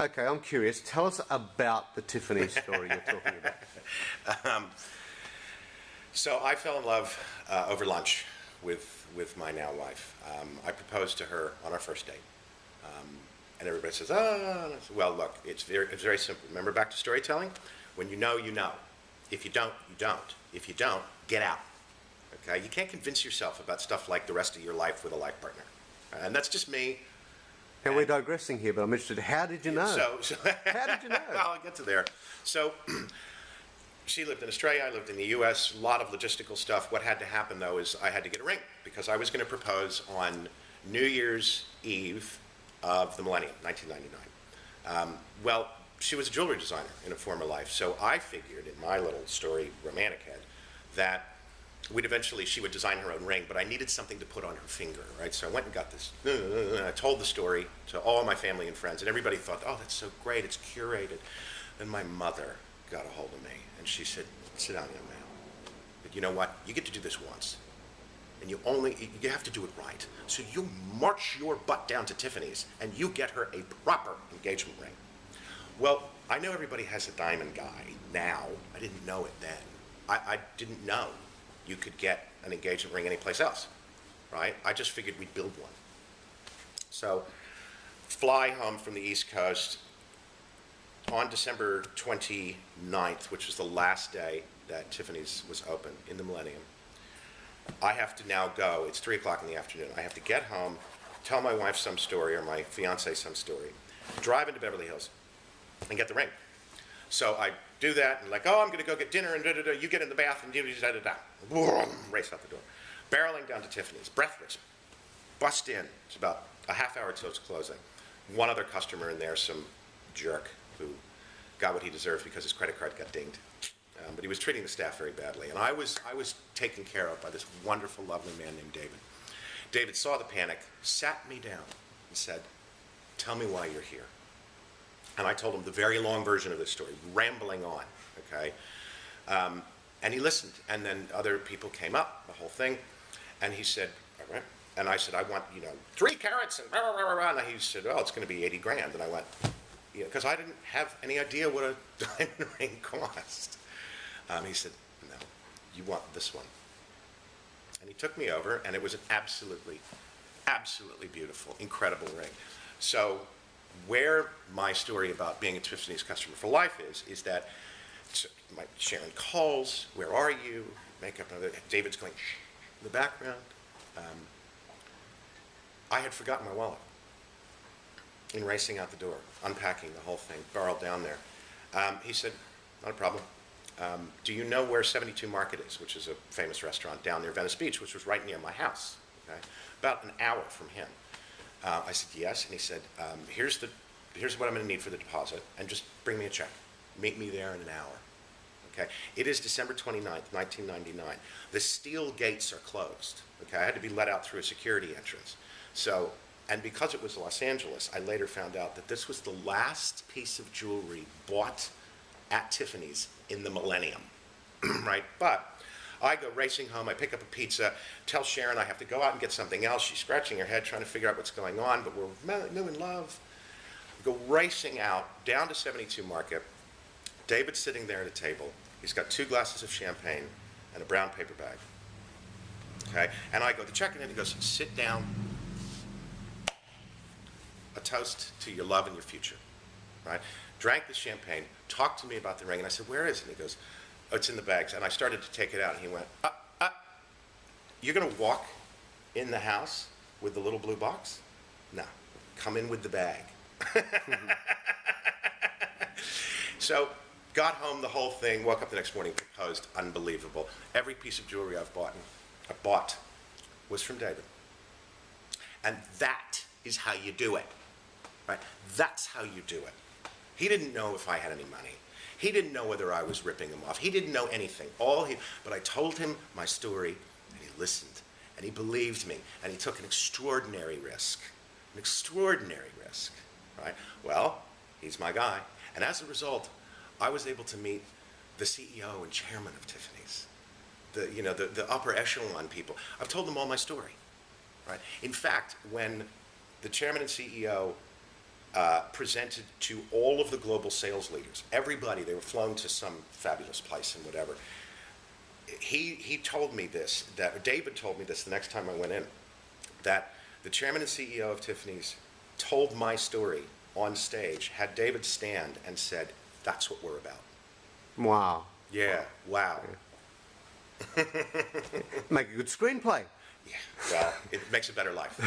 Okay, I'm curious. Tell us about the Tiffany story you're talking about. So I fell in love over lunch with my now wife. I proposed to her on our first date. And everybody says, oh, well, look, it's very simple. Remember back to storytelling? When you know, you know. If you don't, you don't. If you don't, get out. Okay? You can't convince yourself about stuff like the rest of your life with a life partner. And that's just me. And we're digressing here, but I'm interested. How did you know? So How did you know? Well, I'll get to there. So she lived in Australia, I lived in the US, a lot of logistical stuff. What had to happen, though, is I had to get a ring because I was going to propose on New Year's Eve of the millennium, 1999. Well, she was a jewelry designer in a former life, so I figured in my little story romantic head that she would design her own ring, but I needed something to put on her finger, right? So I went and got this, and I told the story to all my family and friends, and everybody thought, oh, that's so great, it's curated. Then my mother got a hold of me, and she said, sit down, young man. But you know what? You get to do this once. And you have to do it right. So you march your butt down to Tiffany's and you get her a proper engagement ring. Well, I know everybody has a diamond guy now. I didn't know it then. I didn't know you could get an engagement ring anyplace else, right? I just figured we'd build one. So fly home from the East Coast on December 29th, which was the last day that Tiffany's was open in the millennium. I have to now go, it's 3 o'clock in the afternoon, I have to get home, tell my wife some story, or my fiance some story, drive into Beverly Hills, and get the ring. So I do that, and like, oh, I'm going to go get dinner, and da-da-da, you get in the bath, and da-da-da, race out the door. Barreling down to Tiffany's, breathless, bust in, it's about a half hour till it's closing. One other customer in there, some jerk, who got what he deserved because his credit card got dinged. But he was treating the staff very badly. And I was taken care of by this wonderful, lovely man named David. David saw the panic, sat me down, and said, tell me why you're here. And I told him the very long version of this story, rambling on, okay? And he listened. And then other people came up, the whole thing. And he said, all right. And I said, I want, 3 carats and blah, blah, blah, blah. And he said, oh, it's going to be 80 grand. And I went, yeah, because I didn't have any idea what a diamond ring cost. He said, no, you want this one. And he took me over, and it was an absolutely, absolutely beautiful, incredible ring. So where my story about being a Tiffany's customer for life is that Sharon calls, where are you? Makeup, David's going shh in the background. I had forgotten my wallet in racing out the door, unpacking the whole thing, barreled down there. He said, not a problem. Do you know where 72 Market is, which is a famous restaurant down near Venice Beach, which was right near my house, okay? About an hour from him. I said, yes, and he said, here's what I'm going to need for the deposit, and just bring me a check. Meet me there in an hour, okay? It is December 29th, 1999. The steel gates are closed, okay? I had to be let out through a security entrance. So, and because it was Los Angeles, I later found out that this was the last piece of jewelry bought at Tiffany's in the millennium, right? But I go racing home, I pick up a pizza, tell Sharon I have to go out and get something else. She's scratching her head trying to figure out what's going on, but we're new in love. We go racing out, down to 72 Market. David's sitting there at a table. He's got 2 glasses of champagne and a brown paper bag, okay? And I go to check in, and he goes, sit down. A toast to your love and your future, right? Drank the champagne, talked to me about the ring, and I said, where is it? And he goes, oh, it's in the bags. And I started to take it out, and he went, you're going to walk in the house with the little blue box? No, come in with the bag. So, got home, the whole thing, woke up the next morning, proposed, unbelievable. Every piece of jewelry I bought was from David. And that is how you do it, right? That's how you do it. He didn't know if I had any money. He didn't know whether I was ripping him off. He didn't know anything. But I told him my story, and he listened, and he believed me, and he took an extraordinary risk, right? Well, he's my guy. And as a result, I was able to meet the CEO and chairman of Tiffany's, the upper echelon people. I've told them all my story, right? In fact, when the chairman and CEO presented to all of the global sales leaders. Everybody, they were flown to some fabulous place and whatever. He told me this, that David told me this the next time I went in, that the chairman and CEO of Tiffany's told my story on stage, had David stand and said, "That's what we're about." Wow. Yeah, wow. Make a good screenplay. Yeah, well, it makes a better life.